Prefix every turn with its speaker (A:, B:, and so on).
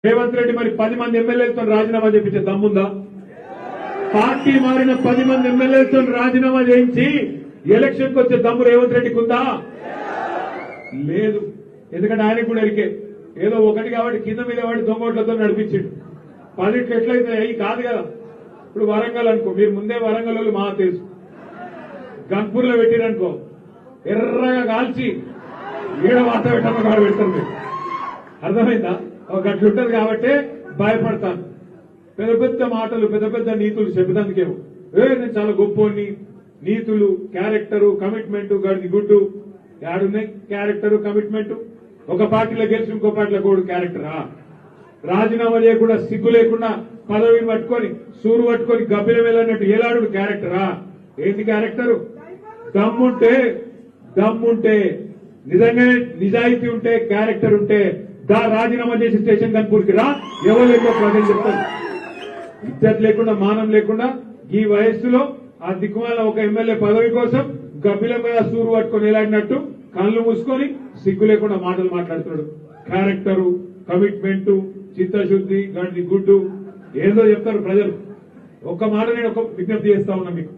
A: రేవంత్ రెడ్డి మరి 10 మంది ఎమ్మెల్యేలతో రాజీనామా చేయించే దమ్ముందా? పార్టీ మారిన 10 మంది ఎమ్మెల్యేలతో రాజీనామా చేయించి ఎలక్షన్ కు వచ్చే దమ్ము రేవంత్ రెడ్డికి ఉందా? లేదు. ఎందుకంటే ఆయనకు కూడా ఎరికే ఏదో ఒకటి కాబట్టి కింద మీద వాడి దొంగోట్లతో నడిపించిండు. 10 ఎట్లయితే అయ్యి కాదు కదా. ఇప్పుడు వరంగల్ అనుకో, మీరు ముందే వరంగల్ వాళ్ళు మా తెలుసు, గన్పూర్ లో పెట్టిరనుకో ఎర్రగా కాల్చి ఈడ వార్త పెట్టామని వాడు పెడతారు. మీరు అర్థమైందా? ఒక అట్లుంటది కాబట్టి భయపడతాను. పెద్ద పెద్ద మాటలు, పెద్ద పెద్ద నీతులు చెప్పేందుకేమో నేను చాలా గొప్పోని, నీతులు, క్యారెక్టరు, కమిట్మెంట్, గడిది గుడ్డు యాడున్నాయి క్యారెక్టరు, కమిట్మెంట్? ఒక పార్టీలో గెలిచి ఇంకో పార్టీలో కూడా క్యారెక్టరా? రాజీనామా చేయకుండా సిగ్గు లేకుండా పదవిని పట్టుకొని సూరు పట్టుకొని గబ్బిలం వెళ్ళినట్టు ఏలాడు క్యారెక్టరా? ఏంటి క్యారెక్టరు? దమ్ముంటే నిజంగా నిజాయితీ ఉంటే క్యారెక్టర్ ఉంటే రాజీనామా చేసి స్టేషన్ కన్పూర్కి రా. ఎవరు ఎక్కువ ప్రజలు చెప్తారు. ఇజ్జత్ లేకుండా, మానం లేకుండా ఈ వయస్సులో ఆ దిక్కుమాల ఒక ఎమ్మెల్యే పదవి కోసం గబ్బిలం మీద సూరు పట్టుకొని ఎలాడినట్టు కళ్ళు మూసుకొని సిగ్గు లేకుండా మాటలు మాట్లాడుతున్నాడు. క్యారెక్టరు, కమిట్మెంట్, చిత్తశుద్ధి, గడ్డి గుడ్డు ఏదో చెప్తారు ప్రజలు. ఒక్క మాట నేను ఒక విజ్ఞప్తి చేస్తా ఉన్నా మీకు.